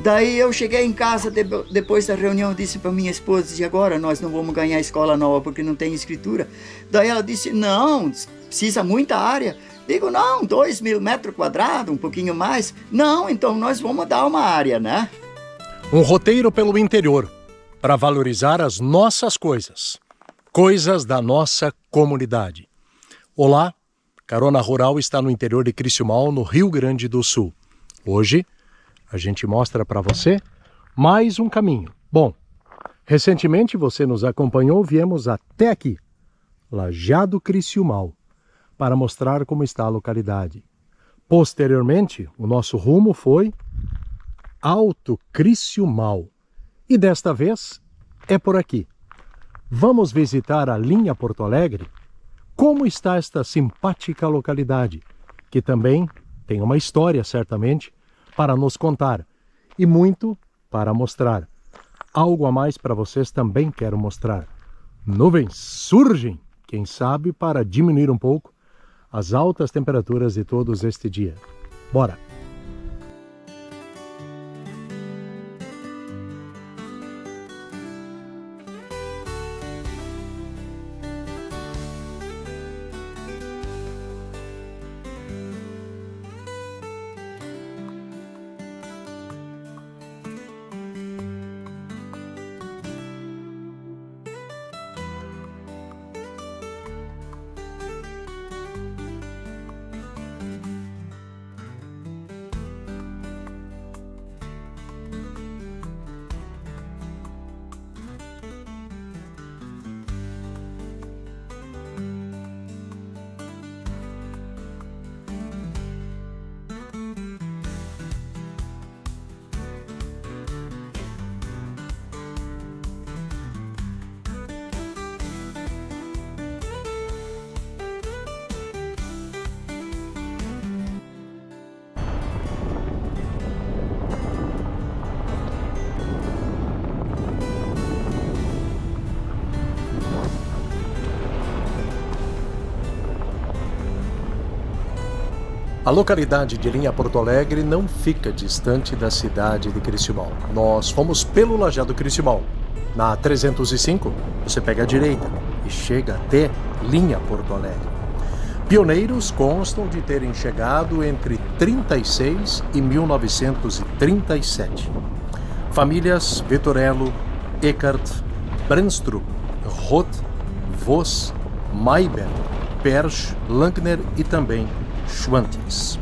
Daí eu cheguei em casa, depois da reunião, disse para minha esposa, e agora nós não vamos ganhar escola nova porque não tem escritura. Daí ela disse, não, precisa muita área. Digo, não, 2.000 metros quadrados, um pouquinho mais. Não, então nós vamos dar uma área, né? Um roteiro pelo interior, para valorizar as nossas coisas. Coisas da nossa comunidade. Olá, Carona Rural está no interior de Criciúmal, no Rio Grande do Sul. Hoje, a gente mostra para você mais um caminho. Bom, recentemente você nos acompanhou, viemos até aqui, Lajeado Criciúmal, para mostrar como está a localidade. Posteriormente, o nosso rumo foi Alto Criciúmal. E desta vez é por aqui. Vamos visitar a linha Porto Alegre? Como está esta simpática localidade, que também tem uma história, certamente, para nos contar e muito para mostrar. Algo a mais para vocês também quero mostrar. Nuvens surgem, quem sabe, para diminuir um pouco as altas temperaturas de todos este dia. Bora! A localidade de Linha Porto Alegre não fica distante da cidade de Criciúmal. Nós fomos pelo Lajeado Criciúmal. Na 305, você pega a direita e chega até Linha Porto Alegre. Pioneiros constam de terem chegado entre 36 e 1937. Famílias Vitorello, Eckert, Brenstrup, Roth, Voss, Mayber, Persch, Lankner e também Schwantes.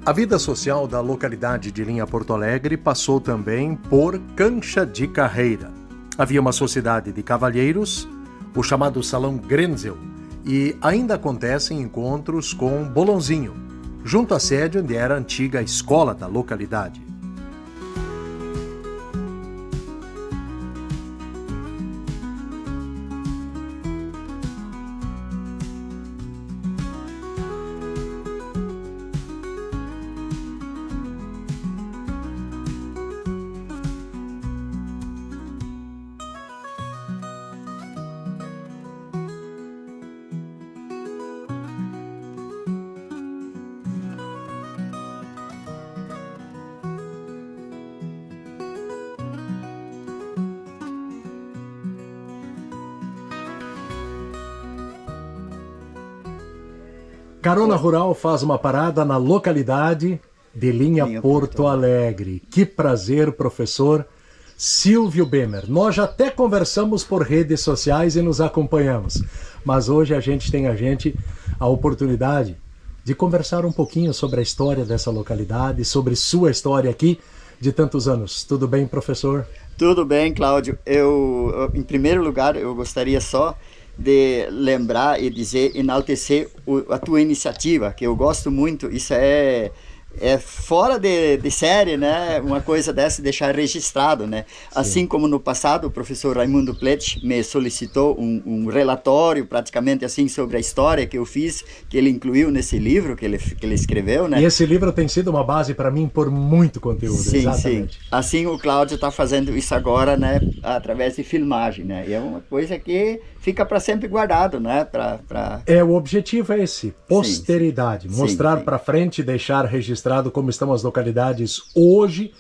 A vida social da localidade de Linha Porto Alegre passou também por cancha de carreira. Havia uma sociedade de cavalheiros, o chamado Salão Grenzel, e ainda acontecem encontros com Bolonzinho, junto à sede onde era a antiga escola da localidade. Carona Rural faz uma parada na localidade de Linha Porto Alegre. Que prazer, professor Silvio Bemer. Nós já até conversamos por redes sociais e nos acompanhamos, mas hoje a gente tem a oportunidade de conversar um pouquinho sobre a história dessa localidade, sobre sua história aqui de tantos anos. Tudo bem, professor? Tudo bem, Cláudio. Em primeiro lugar, eu gostaria só de lembrar e dizer, enaltecer a tua iniciativa, que eu gosto muito. Isso é fora de série, né? Uma coisa dessa, deixar registrado, né? Sim. Assim como no passado o professor Raimundo Pletsch me solicitou um relatório praticamente assim sobre a história que eu fiz, que ele incluiu nesse livro que ele escreveu, né? E esse livro tem sido uma base para mim por muito conteúdo. Sim, exatamente. Sim. Assim o Cláudio está fazendo isso agora, né? Através de filmagem, né? E é uma coisa que fica para sempre guardado, né? O objetivo é esse, posteridade, sim, mostrar para frente e deixar registrado como estão as localidades hoje.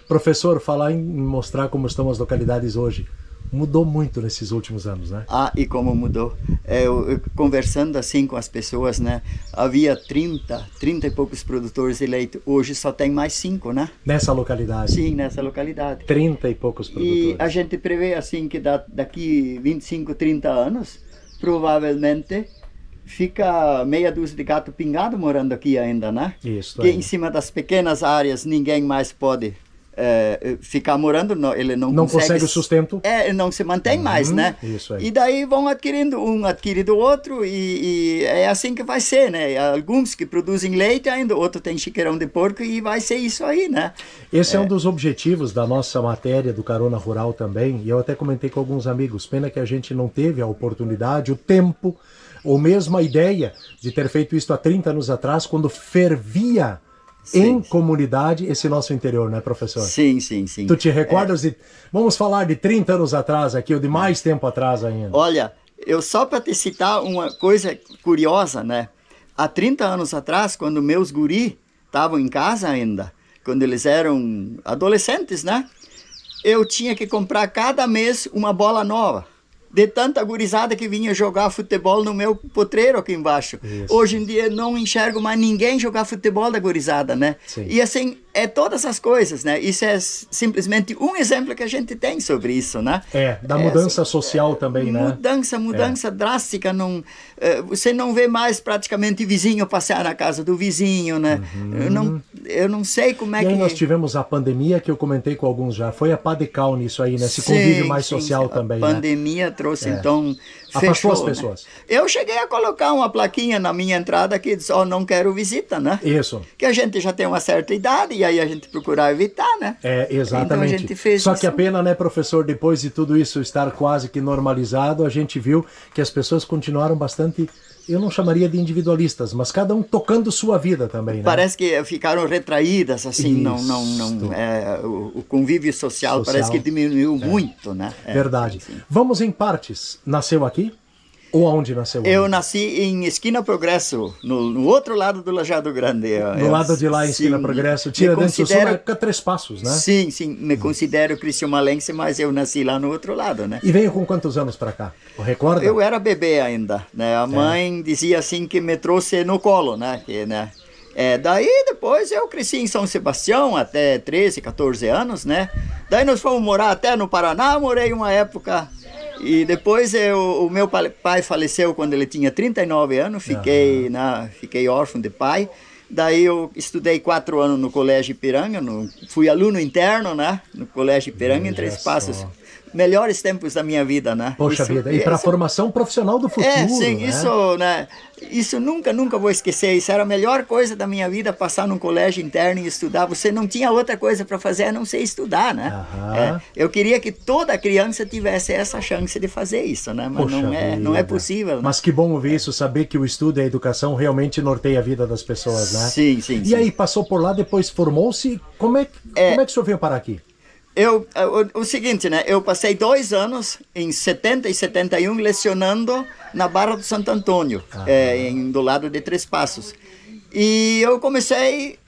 Professor, falar em mostrar como estão as localidades hoje, mudou muito nesses últimos anos, né? E como mudou. Eu conversando assim com as pessoas, né? Havia 30 e poucos produtores de leite, hoje só tem mais 5, né? Nessa localidade? Sim, nessa localidade. 30 e poucos produtores. E a gente prevê assim que daqui 25, 30 anos, provavelmente fica meia dúzia de gato pingado morando aqui ainda, né? Isso. Que em cima das pequenas áreas ninguém mais pode ficar morando, ele não consegue o sustento. Ele não se mantém mais, né? Isso aí. E daí vão adquirindo, um adquirido o outro, e é assim que vai ser, né? Alguns que produzem leite ainda, outro tem chiqueirão de porco, e vai ser isso aí, né? Esse é um dos objetivos da nossa matéria do Carona Rural também, e eu até comentei com alguns amigos, pena que a gente não teve a oportunidade, o tempo, ou mesmo a ideia de ter feito isso há 30 anos atrás, quando fervia em comunidade esse nosso interior, né, professor? Sim. Tu te recordas de... Vamos falar de 30 anos atrás aqui, ou de mais tempo atrás ainda. Olha, eu só para te citar uma coisa curiosa, né? Há 30 anos atrás, quando meus guri estavam em casa ainda, quando eles eram adolescentes, né? Eu tinha que comprar cada mês uma bola nova. De tanta gurizada que vinha jogar futebol no meu potreiro aqui embaixo. Isso. Hoje em dia não enxergo mais ninguém jogar futebol da gurizada, né? Sim. E assim, todas as coisas, né? Isso é simplesmente um exemplo que a gente tem sobre isso, né? Da mudança social também, né? Mudança drástica. Você não vê mais praticamente vizinho passear na casa do vizinho, né? Eu não sei como é que... E aí nós tivemos a pandemia, que eu comentei com alguns já. Foi a pá de cal nisso aí, né? Esse convívio mais social também, a pandemia trouxe, então... Afastou as pessoas. Né? Eu cheguei a colocar uma plaquinha na minha entrada que diz, não quero visita, né? Isso. Que a gente já tem uma certa idade e aí a gente procurar evitar, né? Exatamente. Então a gente fez Só isso. que a pena, né, professor, depois de tudo isso estar quase que normalizado, a gente viu que as pessoas continuaram bastante, eu não chamaria de individualistas, mas cada um tocando sua vida também, né? Parece que ficaram retraídas, assim, o convívio social parece que diminuiu muito, né? Verdade. Assim. Vamos em partes. Nasceu aqui? Ou aonde nasceu? Eu nasci em Esquina Progresso, no outro lado do Lajeado Grande. Do lado de lá, em Esquina Progresso. Tiradentes do Sul, na época 3 Passos, né? Sim, me considero cristiumalense, mas eu nasci lá no outro lado, né? E veio com quantos anos para cá? Recorda? Eu era bebê ainda, né? A mãe dizia assim que me trouxe no colo, né? Daí depois eu cresci em São Sebastião até 13, 14 anos, né? Daí nós fomos morar até no Paraná, morei uma época... E depois o meu pai faleceu quando ele tinha 39 anos, fiquei órfão de pai. Daí eu estudei 4 anos no Colégio Ipiranga, fui aluno interno, né? No Colégio Ipiranga, em Três Passos. Melhores tempos da minha vida, né? Poxa vida, e para a formação profissional do futuro, sim, né? Isso nunca vou esquecer. Isso era a melhor coisa da minha vida, passar num colégio interno e estudar. Você não tinha outra coisa para fazer a não ser estudar, né? Eu queria que toda criança tivesse essa chance de fazer isso, né? Mas Poxa não é possível, né? Mas que bom ouvir isso, saber que o estudo e a educação realmente norteia a vida das pessoas, né? Sim. E aí, passou por lá, depois formou-se. Como é que o senhor veio parar aqui? O seguinte, né? Eu passei 2 anos, em 70 e 71, lecionando na Barra do Santo Antônio, do lado de Três Passos. E eu comecei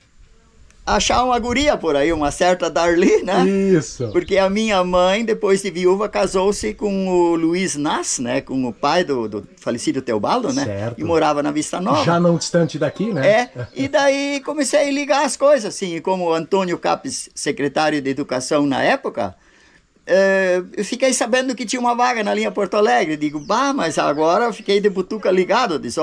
a achar uma guria por aí, uma certa Darli, né? Isso. Porque a minha mãe, depois de viúva, casou-se com o Luiz Nas, né? Com o pai do falecido Teobaldo, né? Certo. E morava na Vista Nova. Já não distante daqui, né? E daí comecei a ligar as coisas, assim. E como o Antônio Capes, secretário de Educação na época, eu fiquei sabendo que tinha uma vaga na linha Porto Alegre. Digo, mas agora eu fiquei de butuca ligado. Disse,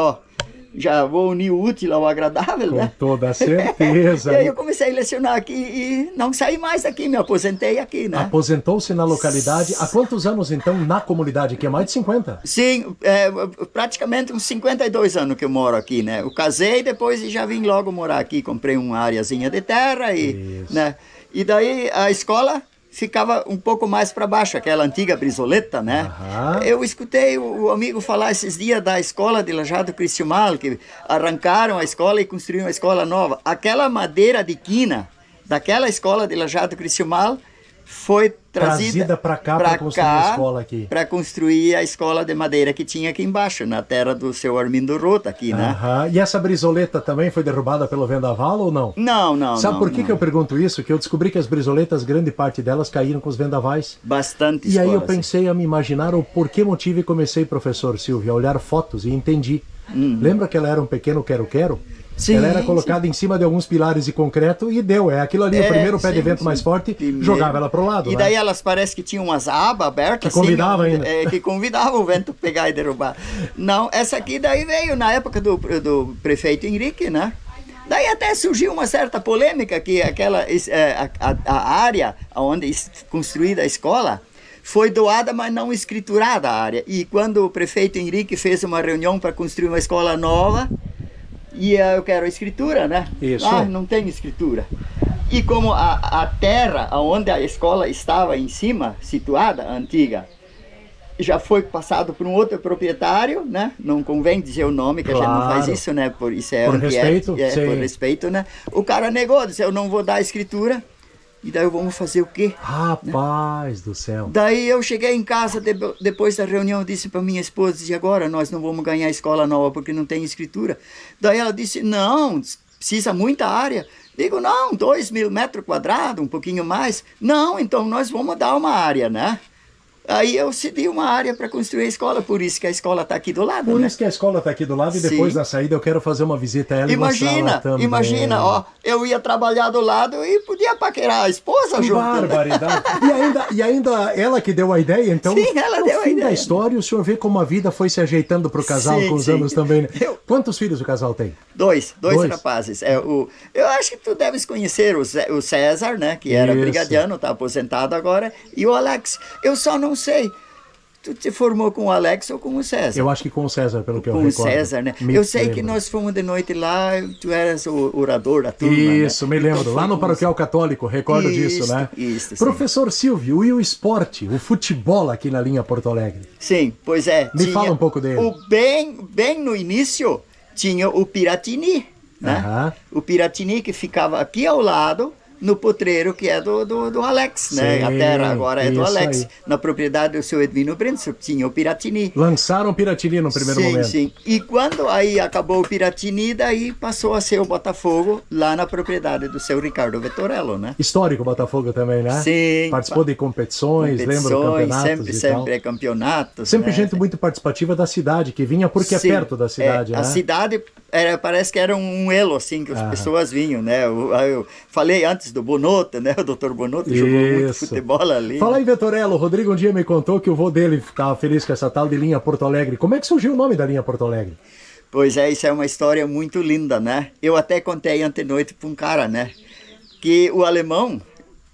já vou unir o útil ao agradável, né? Com toda certeza. E aí eu comecei a lecionar aqui e não saí mais daqui, me aposentei aqui, né? Aposentou-se na localidade. Há quantos anos, então, na comunidade? Que é mais de 50? Sim, praticamente uns 52 anos que eu moro aqui, né? Eu casei depois e já vim logo morar aqui. Comprei uma areazinha de terra né? E daí a escola ficava um pouco mais para baixo, aquela antiga Brizoleta, né? Eu escutei o amigo falar esses dias da escola de Lajado Cristiumal, que arrancaram a escola e construíram uma escola nova. Aquela madeira de quina daquela escola de Lajado Cristiumal foi trazida para cá para construir a escola aqui. Para construir a escola de madeira que tinha aqui embaixo, na terra do seu Armindo Rota aqui, né? E essa Brizoleta também foi derrubada pelo vendaval ou não? Não. Sabe por que eu pergunto isso? Que eu descobri que as brisoletas, grande parte delas, caíram com os vendavais. Bastante. E aí eu pensei a me imaginar o porquê motivo e comecei, professor Silvio, a olhar fotos e entendi. Lembra que ela era um pequeno quero-quero? Sim, ela era colocada em cima de alguns pilares de concreto e deu. Aquilo ali, o primeiro pé de vento mais forte, jogava ela para o lado. E daí elas parece que tinham umas abas abertas. Que convidava ainda. Que convidava o vento pegar e derrubar. Não, essa aqui daí veio na época do prefeito Henrique, né? Daí até surgiu uma certa polêmica que a área onde construída a escola foi doada, mas não escriturada a área. E quando o prefeito Henrique fez uma reunião para construir uma escola nova, e eu quero a escritura, né? Isso. Não tem escritura. E como a terra onde a escola estava em cima, situada, antiga, já foi passado por um outro proprietário, né? Não convém dizer o nome, que a gente não faz isso, né? Por respeito, por respeito, né? O cara negou, disse, eu não vou dar a escritura. E daí vamos fazer o quê? Rapaz do céu. Daí eu cheguei em casa, depois da reunião, disse para minha esposa, e agora nós não vamos ganhar escola nova porque não tem escritura. Daí ela disse, não, precisa muita área. Digo, não, 2.000 metros quadrados, um pouquinho mais. Não, então nós vamos dar uma área, né? Aí eu cedi uma área para construir a escola, por isso que a escola está aqui do lado. Por isso que a escola está aqui do lado e depois da saída eu quero fazer uma visita a ela e mostrar também. Imagina, eu ia trabalhar do lado e podia paquerar a esposa junto. Barbaridade. E ainda ela que deu a ideia, então. Sim, ela deu a ideia. No fim da história, o senhor vê como a vida foi se ajeitando para o casal com os anos também, né? Quantos filhos o casal tem? Dois rapazes. Eu acho que tu deves conhecer o César, né? Que era brigadiano, está aposentado agora, e o Alex. Eu só não sei. Tu te formou com o Alex ou com o César? Eu acho que com o César, pelo que eu recordo. Com o César, né? Eu sei que nós fomos de noite lá, tu eras o orador da turma, Isso, né? me lembro. Lá no Paroquial Católico, recordo disso, né? Isso, sim. Professor Silvio, e o esporte, o futebol aqui na linha Porto Alegre? Sim, pois é. Me fala um pouco dele. Bem no início, tinha o Piratini, né? O Piratini que ficava aqui ao lado, no potreiro que é do Alex, né? A terra agora é do Alex. Aí. Na propriedade do seu Edvino Brenzo, tinha o Piratini. Lançaram o Piratini no primeiro momento. Sim. E quando aí acabou o Piratini, daí passou a ser o Botafogo, lá na propriedade do seu Ricardo Vettorello, né? Histórico Botafogo também, né? Sim. Participou de competições, lembra do campeonatos sempre é campeonatos. Sempre né? gente muito participativa da cidade, que vinha porque é perto da cidade, né? A cidade parece que era um elo, assim, que as pessoas vinham, né? Eu falei antes do Bonotto, né? O doutor Bonotto jogou muito futebol ali. Fala aí, Vettorello. O Rodrigo um dia me contou que o vô dele estava feliz com essa tal de linha Porto Alegre. Como é que surgiu o nome da linha Porto Alegre? Pois é, isso é uma história muito linda, né? Eu até contei antenoite para um cara, né? Que o alemão...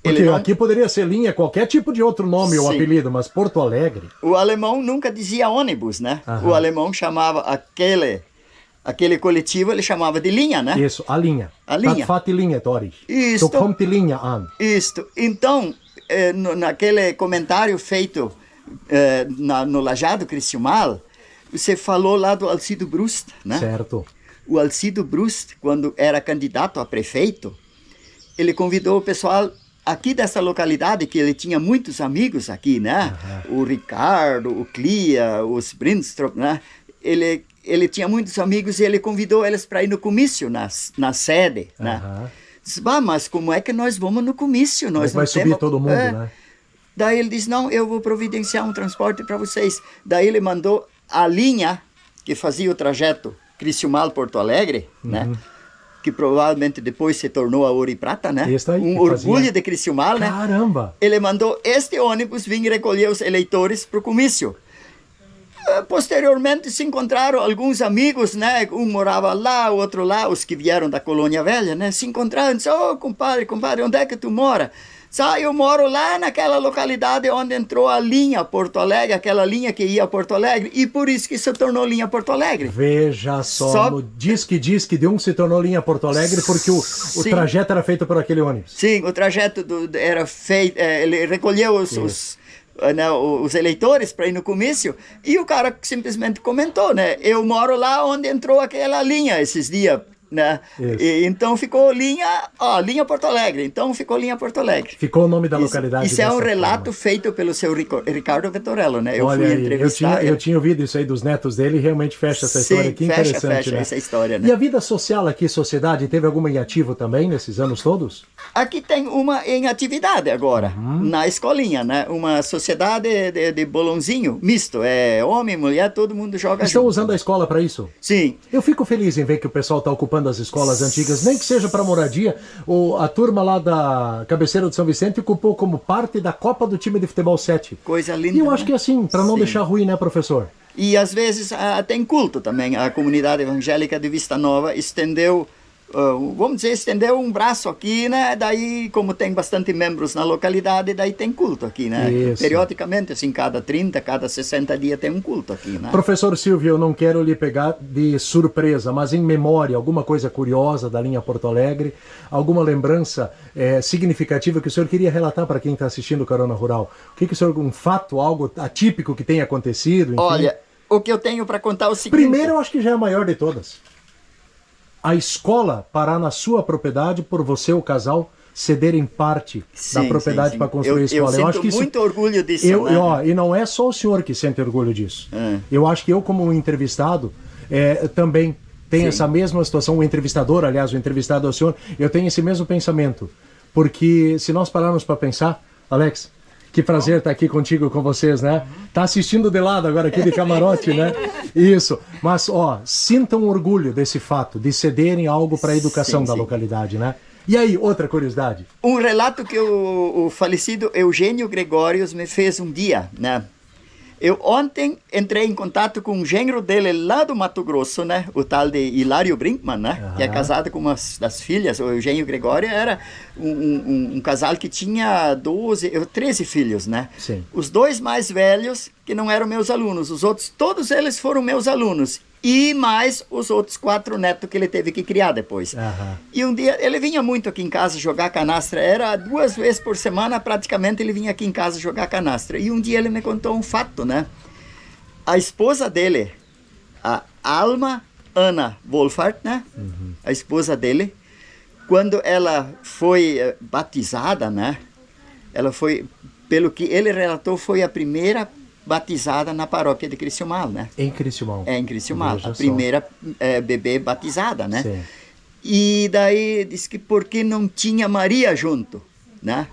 Porque ele não... aqui poderia ser linha, qualquer tipo de outro nome ou Sim. apelido, mas Porto Alegre... O alemão nunca dizia ônibus, né? Aham. O alemão chamava aquele coletivo, ele chamava de linha, né? Isso, a linha. A linha. Fat linha, Tori. Isto. So kommt die linha an. Isto. Então, naquele comentário feito no Lajado Criciúmal, você falou lá do Alcido Brust, né? Certo. O Alcido Brust, quando era candidato a prefeito, ele convidou o pessoal aqui dessa localidade, que ele tinha muitos amigos aqui, né? O Ricardo, o Clia, os Brindstrup, né? Ele tinha muitos amigos e ele convidou eles para ir no comício, na sede, né? Disse, mas como é que nós vamos no comício? Nós vai subir todo mundo, né? Daí ele disse, não, eu vou providenciar um transporte para vocês. Daí ele mandou a linha que fazia o trajeto Criciúmal-Porto Alegre, né? Que provavelmente depois se tornou a Ouro e Prata, né? Aí, um orgulho de Criciúmal, né? Caramba! Ele mandou este ônibus vir recolher os eleitores para o comício. Posteriormente se encontraram alguns amigos, né? Um morava lá, o outro lá, os que vieram da Colônia Velha, né? Se encontraram e disseram, ô compadre, onde é que tu mora? Eu moro lá naquela localidade onde entrou a linha Porto Alegre, aquela linha que ia a Porto Alegre, e por isso que se tornou linha Porto Alegre. Veja só, no diz que de um se tornou linha Porto Alegre porque o trajeto era feito por aquele ônibus. Sim, o trajeto era feito, ele recolheu os eleitores para ir no comício, e o cara simplesmente comentou, né? Eu moro lá onde entrou aquela linha esses dias. Né? Então ficou linha Porto Alegre. Então ficou linha Porto Alegre. Ficou o nome da localidade. Isso é um relato feito pelo seu Ricardo Vettorello, né? Eu fui entrevistar. Eu tinha ouvido isso aí dos netos dele e realmente fecha essa história. Que interessante, fecha né? essa história, né? E a vida social aqui, sociedade, teve alguma em ativo também nesses anos todos? Aqui tem uma em atividade agora, na escolinha, né? Uma sociedade de bolãozinho misto, homem, mulher, todo mundo joga Estão junto. usando a escola para isso? Sim. Eu fico feliz em ver que o pessoal está ocupando as escolas antigas, nem que seja para moradia. A turma lá da cabeceira de São Vicente ocupou como parte da Copa do time de futebol 7. Coisa linda. E eu acho que é assim, para não deixar ruim, né, professor? E às vezes tem culto também. A comunidade evangélica de Vista Nova estendeu um braço aqui, né? Daí, como tem bastante membros na localidade, daí tem culto aqui, né? Isso. Periodicamente, assim, cada 30, cada 60 dias tem um culto aqui, né? Professor Silvio, eu não quero lhe pegar de surpresa, mas em memória, alguma coisa curiosa da linha Porto Alegre, alguma lembrança significativa que o senhor queria relatar para quem está assistindo o Carona Rural? O que o senhor, um fato, algo atípico que tenha acontecido? Enfim? Olha, o que eu tenho para contar é o seguinte... Primeiro, eu acho que já é a maior de todas. A escola parar na sua propriedade por você, o casal, cederem parte da propriedade para construir a escola. Eu sinto muito orgulho disso. Né? E não é só o senhor que sente orgulho disso. Eu acho que eu, como um entrevistado, também tenho essa mesma situação. O entrevistador, aliás, o entrevistado é o senhor, eu tenho esse mesmo pensamento. Porque se nós pararmos para pensar, Alex, que prazer estar aqui contigo, com vocês, né? Tá assistindo de lado agora aqui de camarote, né? Isso. Mas, sintam orgulho desse fato, de cederem algo para a educação da localidade, né? E aí, outra curiosidade? Um relato que o falecido Eugênio Gregórios me fez um dia, né? Eu ontem entrei em contato com um genro dele lá do Mato Grosso, né? O tal de Hilário Brinkmann, né? Que é casado com uma das filhas. O Eugênio Gregório era um casal que tinha 13 filhos, né? Sim. Os dois mais velhos, que não eram meus alunos. Os outros, todos eles foram meus alunos. E mais os outros 4 netos que ele teve que criar depois. E um dia, ele vinha muito aqui em casa jogar canastra. Era 2 vezes por semana, praticamente, ele vinha aqui em casa jogar canastra. E um dia ele me contou um fato, né? A esposa dele, a Alma Ana Wolfart, né? A esposa dele, quando ela foi batizada, né? Ela foi, pelo que ele relatou, foi a primeira batizada na paróquia de Criciúmal, né? Em Criciúmal. É, em Criciúmal. A primeira bebê batizada, né? Sim. E daí disse que porque não tinha Maria junto, né?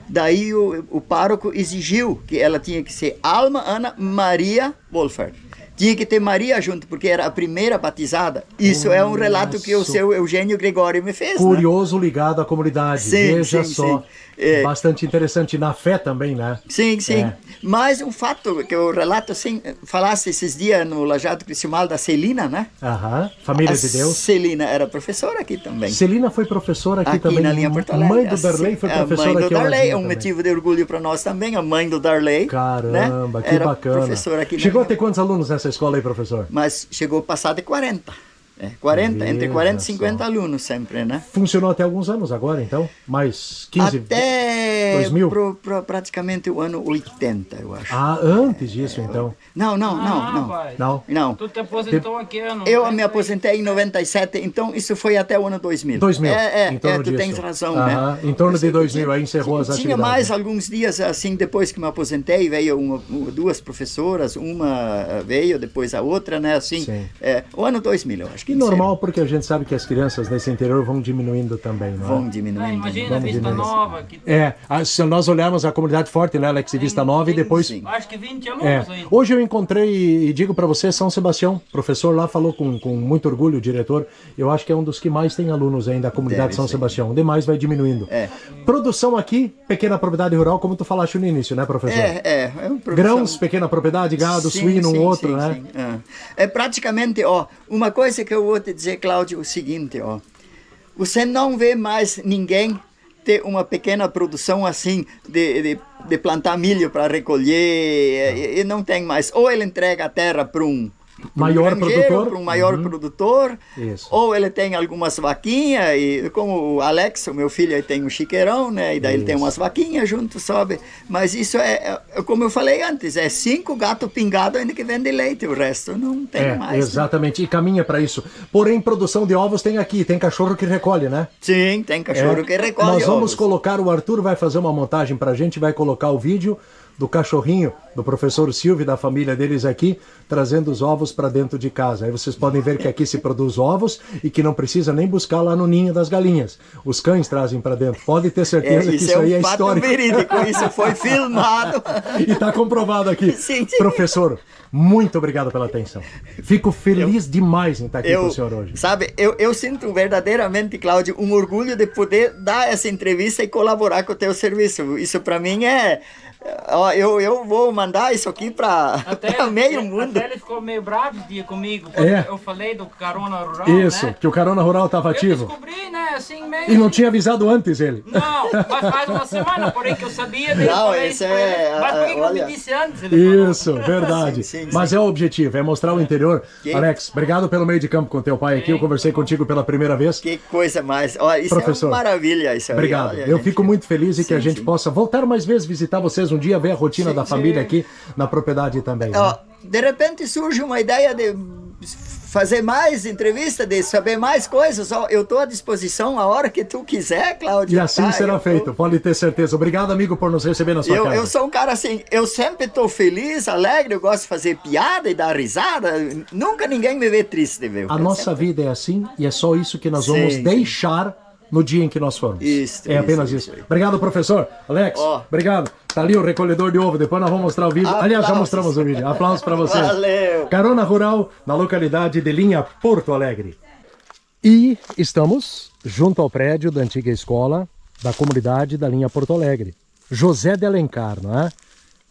Daí o pároco exigiu que ela tinha que ser Alma Ana Maria Wolfert. tinha que ter Maria junto, porque era a primeira batizada. Isso é um relato que o seu Eugênio Gregório me fez. Curioso, né? Ligado à comunidade. Sim, Veja sim, só. sim. É. Bastante interessante. Na fé também, né? Sim, sim. É. Mas um fato que eu relato, assim, falasse esses dias no Lajado Criciúmal da Celina, né? Aham. Família de Deus. Celina era professora aqui também. Celina foi professora aqui também. Na linha Porto Alegre. Mãe do Darley foi professora aqui. A mãe do Darley é um também. motivo de orgulho para nós também. A mãe do Darley. Caramba, né? que era bacana. Professora aqui. Chegou a ter quantos alunos nessa escola aí, professor? Mas chegou a passar de 40. Entre 40 e 50 alunos sempre, né? Funcionou até alguns anos agora, então? Mais 15? Até 2000? Praticamente o ano 80, eu acho. Ah, antes disso, então? Não. Tu te aposentou aqui, Eu me aposentei em 97, então isso foi até o ano 2000. 2000, tu tens razão, né? Em torno de 2000, aí encerrou as atividades. Tinha mais alguns dias, assim, depois que me aposentei, veio duas professoras, uma veio, depois a outra, né, assim, o ano 2000, eu acho que. E normal, porque a gente sabe que as crianças nesse interior vão diminuindo também, não é? Vão diminuindo. Imagina, Vista Nova. Que... se nós olharmos a comunidade forte, né, Alex, Vista Nova, e depois... Sim. Acho que 20 alunos aí. Hoje eu encontrei, e digo para você, São Sebastião, o professor lá falou com muito orgulho, o diretor, eu acho que é um dos que mais tem alunos ainda, a comunidade São Sebastião, demais vai diminuindo. Produção aqui, pequena propriedade rural, como tu falaste no início, né, professor? Grãos, pequena propriedade, gado, suíno, né? Sim. É praticamente, uma coisa que eu vou te dizer, Cláudio, o seguinte, você não vê mais ninguém ter uma pequena produção assim de plantar milho para recolher, e não tem mais. Ou ele entrega a terra para um maior produtor, para um maior produtor, ou ele tem algumas vaquinhas, e como o Alex, o meu filho, aí tem um chiqueirão, né, e daí ele tem umas vaquinhas junto, sabe? Mas isso como eu falei antes, 5 gatos pingados ainda que vende leite, o resto não tem mais. Exatamente, né? E caminha para isso. Porém, produção de ovos tem aqui, tem cachorro que recolhe, né? Sim, tem cachorro que recolhe. Nós vamos colocar, o Arthur vai fazer uma montagem pra gente, vai colocar o vídeo do cachorrinho do professor Silvio e da família deles aqui, trazendo os ovos para dentro de casa. Aí vocês podem ver que aqui se produz ovos e que não precisa nem buscar lá no ninho das galinhas. Os cães trazem para dentro. Pode ter certeza que isso aí é histórico. Isso é um fato verídico, isso foi filmado. E está comprovado aqui. Sim. Professor, muito obrigado pela atenção. Fico feliz demais em estar aqui com o senhor hoje. Sabe, eu sinto verdadeiramente, Cláudio, um orgulho de poder dar essa entrevista e colaborar com o teu serviço. Isso para mim eu vou mandar isso aqui para meio mundo. Até ele ficou meio bravo esse dia comigo, eu falei do Carona Rural, Isso, né? Que o Carona Rural estava ativo. Eu descobri, né, assim meio... E não tinha avisado antes ele. Não, mas faz uma semana, porém que eu sabia. Não, isso Mas por que não me disse antes? Isso, verdade. Sim. Mas é o objetivo, é mostrar o interior. Alex, obrigado pelo meio de campo com teu pai aqui. Eu conversei contigo pela primeira vez. Que coisa mais. Isso professor, é uma maravilha. Isso obrigado. Eu fico muito feliz e que a gente possa voltar mais vezes, visitar vocês um dia, ver a rotina da família aqui na propriedade também. Né? De repente surge uma ideia de fazer mais entrevista, de saber mais coisas. Eu estou à disposição a hora que tu quiser, Cláudio. E assim será feito, pode ter certeza. Obrigado, amigo, por nos receber na sua casa. Eu sou um cara assim, eu sempre estou feliz, alegre, eu gosto de fazer piada e dar risada. Nunca ninguém me vê triste, viu? A nossa vida é assim e é só isso que nós vamos deixar no dia em que nós formos. Apenas isso. Obrigado, professor. Alex, obrigado. Tá ali o recolhedor de ovo, depois nós vamos mostrar o vídeo. Aplausos. Aliás, já mostramos o vídeo. Aplausos para vocês. Valeu. Carona Rural, na localidade de Linha Porto Alegre. E estamos junto ao prédio da antiga escola da comunidade da Linha Porto Alegre. José de Alencar, não é?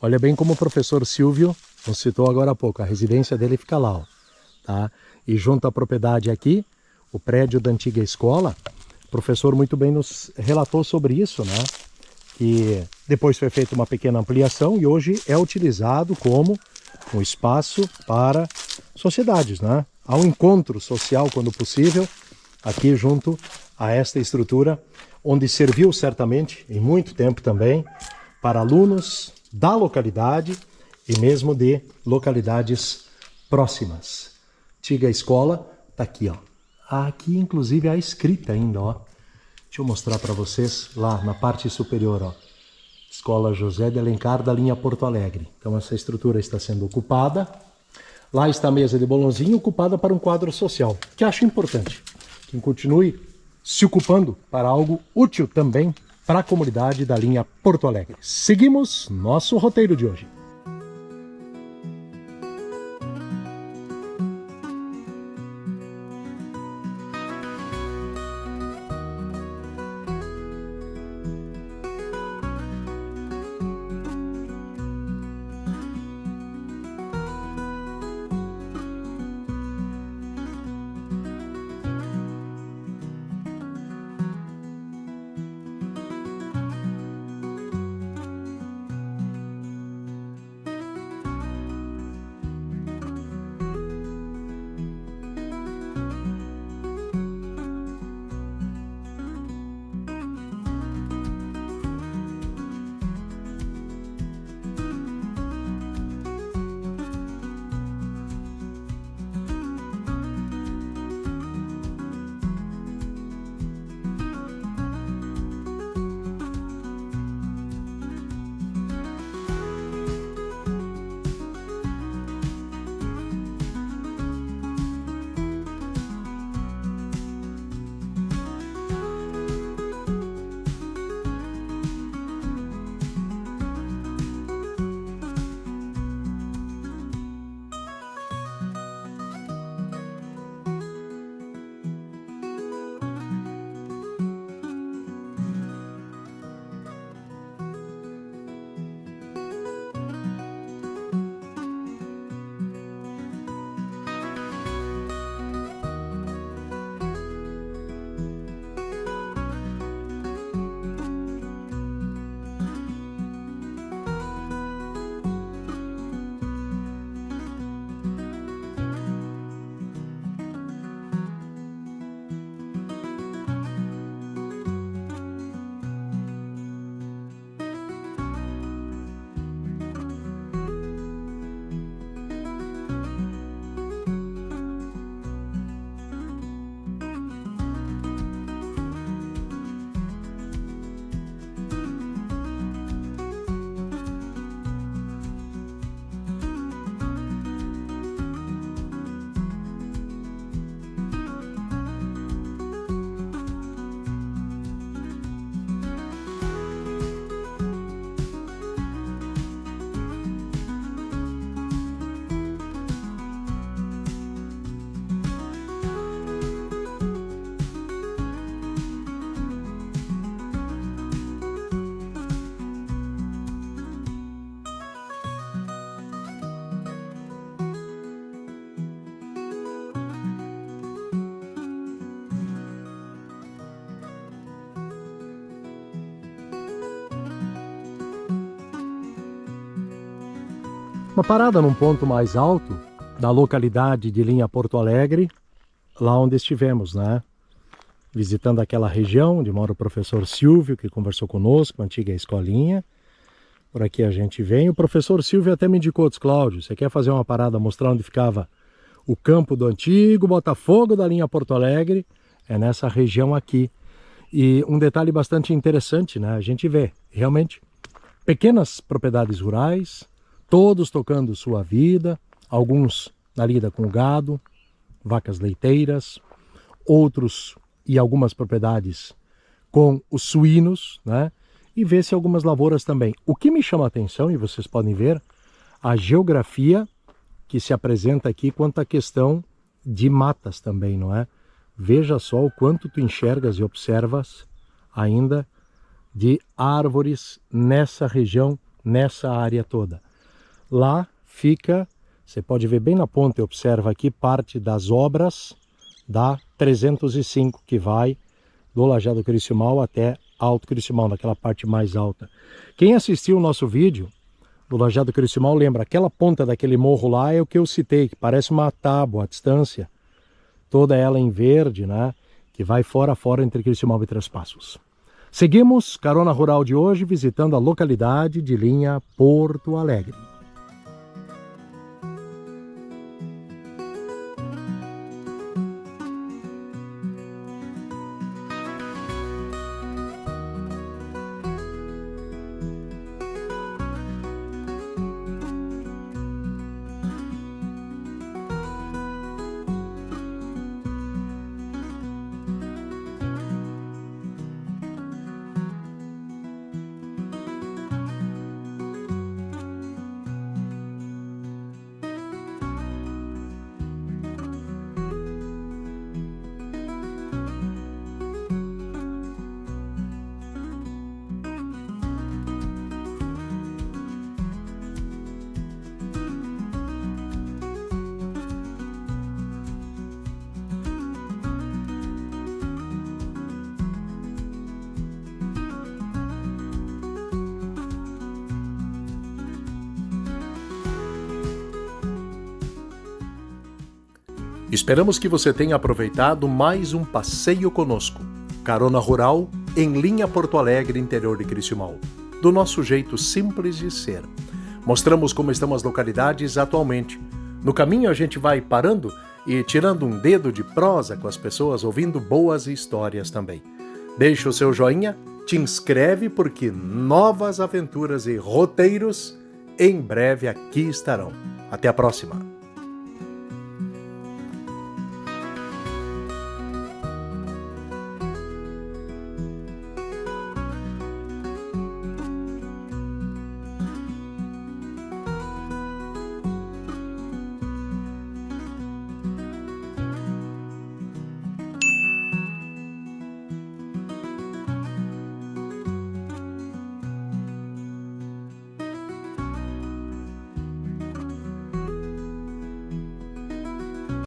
Olha bem como o professor Silvio nos citou agora há pouco. A residência dele fica lá, tá? E junto à propriedade aqui, o prédio da antiga escola, o professor muito bem nos relatou sobre isso, né? Que depois foi feita uma pequena ampliação e hoje é utilizado como um espaço para sociedades, né? Há um encontro social, quando possível, aqui junto a esta estrutura, onde serviu certamente, em muito tempo também, para alunos da localidade e mesmo de localidades próximas. Antiga escola, tá aqui, ó. Aqui, inclusive, a escrita ainda, ó. Deixa eu mostrar para vocês lá na parte superior, ó. Escola José de Alencar da Linha Porto Alegre. Então essa estrutura está sendo ocupada. Lá está a mesa de bolãozinho ocupada para um quadro social, que acho importante. Que continue se ocupando para algo útil também para a comunidade da Linha Porto Alegre. Seguimos nosso roteiro de hoje. Uma parada num ponto mais alto da localidade de Linha Porto Alegre, lá onde estivemos, né? Visitando aquela região onde mora o professor Silvio, que conversou conosco, a antiga escolinha. Por aqui a gente vem. O professor Silvio até me indicou, disse, Cláudio, você quer fazer uma parada, mostrar onde ficava o campo do antigo Botafogo da Linha Porto Alegre? É nessa região aqui. E um detalhe bastante interessante, né? A gente vê, realmente, pequenas propriedades rurais, todos tocando sua vida, alguns na lida com o gado, vacas leiteiras, outros e algumas propriedades com os suínos, né? E vê-se algumas lavouras também. O que me chama a atenção, e vocês podem ver, a geografia que se apresenta aqui quanto à questão de matas também, não é? Veja só o quanto tu enxergas e observas ainda de árvores nessa região, nessa área toda. Lá fica, você pode ver bem na ponta e observa aqui parte das obras da 305 que vai do Lajeado Criciúmal até Alto Criciúmal, naquela parte mais alta. Quem assistiu o nosso vídeo do Lajeado Criciúmal lembra, aquela ponta daquele morro lá é o que eu citei, que parece uma tábua à distância, toda ela em verde, né? Que vai fora a fora entre Criciúmal e Três Passos. Seguimos Carona Rural de hoje visitando a localidade de Linha Porto Alegre. Esperamos que você tenha aproveitado mais um passeio conosco. Carona Rural em Linha Porto Alegre, interior de Criciúmal. Do nosso jeito simples de ser. Mostramos como estão as localidades atualmente. No caminho a gente vai parando e tirando um dedo de prosa com as pessoas, ouvindo boas histórias também. Deixa o seu joinha, te inscreve porque novas aventuras e roteiros em breve aqui estarão. Até a próxima!